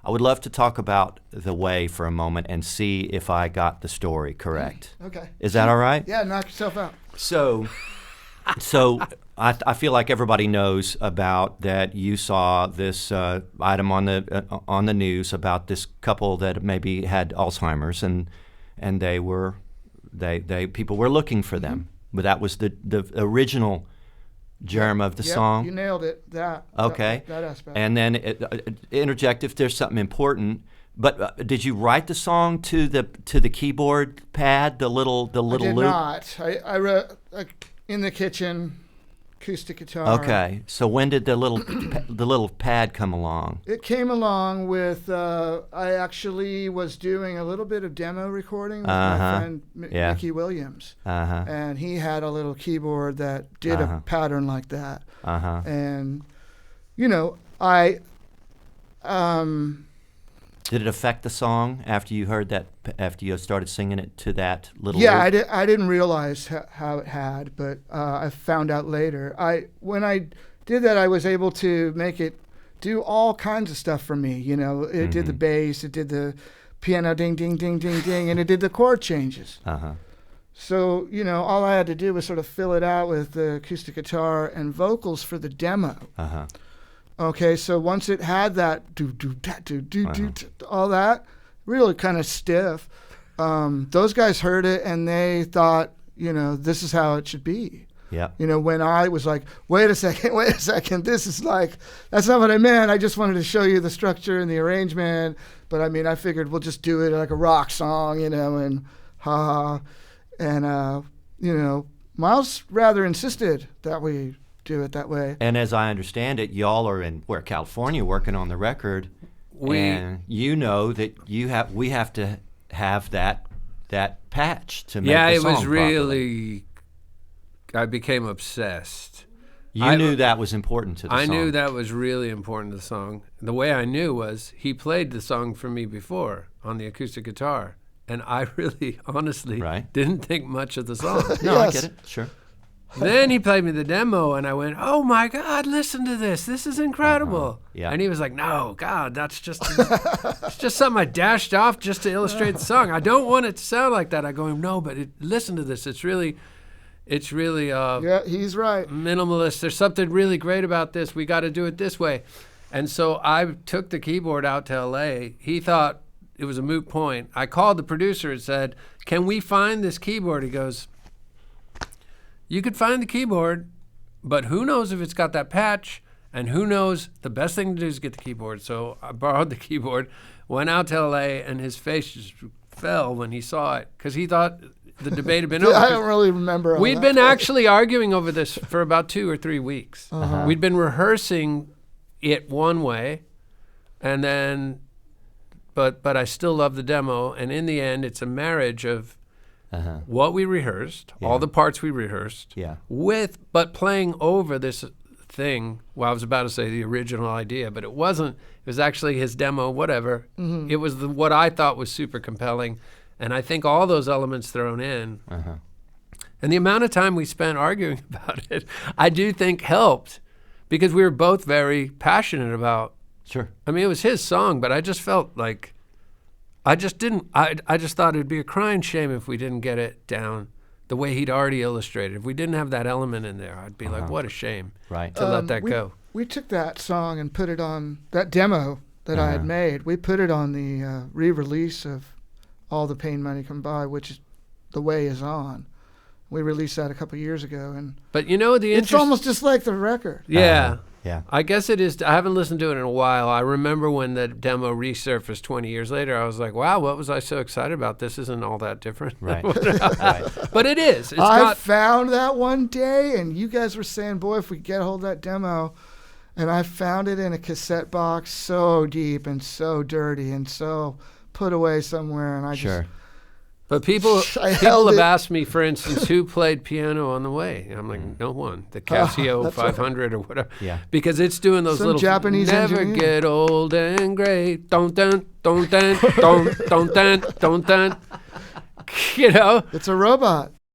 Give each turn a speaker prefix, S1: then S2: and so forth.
S1: I would love to talk about The Way for a moment and see if I got the story correct.
S2: Okay.
S1: Is that all right?
S2: Yeah, knock yourself out.
S1: So I feel like everybody knows about that. You saw this item on the news about this couple that maybe had Alzheimer's, and people were looking for them. But that was the original germ of the song.
S2: You nailed it. That aspect.
S1: And then interject if there's something important. But did you write the song to the keyboard pad, the little
S2: I did
S1: loop?
S2: not. I wrote in the kitchen, acoustic guitar.
S1: Okay. So when did the little pad come along?
S2: It came along with I actually was doing a little bit of demo recording with my friend Mickey Williams, and he had a little keyboard that did a pattern like that. And I.
S1: Did it affect the song after you heard that? After you started singing it to that little?
S2: Yeah,
S1: loop?
S2: I didn't realize how it had, but I found out later. When I did that, I was able to make it do all kinds of stuff for me. It did the bass, it did the piano ding ding ding ding ding, and it did the chord changes. So all I had to do was sort of fill it out with the acoustic guitar and vocals for the demo. Okay, so once it had that all that, really kind of stiff, those guys heard it and they thought, this is how it should be.
S1: Yeah.
S2: When I was like, wait a second, this is like, that's not what I meant. I just wanted to show you the structure and the arrangement. But I figured we'll just do it like a rock song, and and Miles rather insisted that we do it that way.
S1: And as I understand it, y'all are in California working on the record, and that we have to have that patch to make the song
S3: was really
S1: properly.
S3: I became obsessed.
S1: You knew that was important to the song.
S3: I knew that was really important to the song. The way I knew was he played the song for me before on the acoustic guitar, and I really, honestly, didn't think much of the song.
S1: No, I get it. Sure.
S3: Then he played me the demo, and I went, "Oh my God, listen to this! This is incredible!"
S1: Yeah.
S3: And he was like, "No, God, that's just it's just something I dashed off just to illustrate the song. I don't want it to sound like that." I go, "No, but listen to this. It's really
S2: yeah, he's right.
S3: Minimalist. There's something really great about this. We got to do it this way." And so I took the keyboard out to L.A. He thought it was a moot point. I called the producer and said, "Can we find this keyboard?" He goes, "You could find the keyboard, but who knows if it's got that patch, and who knows, the best thing to do is get the keyboard." So I borrowed the keyboard, went out to L.A., and his face just fell when he saw it, because he thought the debate had been over.
S2: I don't really remember.
S3: We'd been actually arguing over this for about 2 or 3 weeks. We'd been rehearsing it one way, and then, but I still love the demo, and in the end, it's a marriage of what we rehearsed, all the parts we rehearsed, but playing over this thing. Well, I was about to say the original idea, but it wasn't. It was actually his demo, whatever. It was what I thought was super compelling, and I think all those elements thrown in, and the amount of time we spent arguing about it, I do think helped, because we were both very passionate about.
S1: Sure.
S3: I mean, it was his song, but I just felt like I just thought it'd be a crying shame if we didn't get it down the way he'd already illustrated. If we didn't have that element in there, I'd be like, what a shame to let that go.
S2: We took that song and put it on that demo that I had made. We put it on the re-release of All the Pain Money Can Buy, which is The Way Is On. We released that a couple years ago,
S3: but
S2: it's almost just like the record.
S3: Yeah.
S1: Yeah.
S3: I guess it is. I haven't listened to it in a while. I remember when the demo resurfaced 20 years later, I was like, wow, what was I so excited about? This isn't all that different.
S1: Right.
S3: But it is.
S2: I found that one day, and you guys were saying, boy, if we get a hold of that demo, and I found it in a cassette box so deep and so dirty and so put away somewhere, and I just...
S3: But people have asked me, for instance, who played piano on The Way? And I'm like, no one. The Casio 500 or whatever.
S1: Yeah.
S3: Because it's doing those little
S2: Japanese
S3: never
S2: engineer.
S3: Get old and great. Don't dun, don't dun, don't dun, don't dun. It's a robot.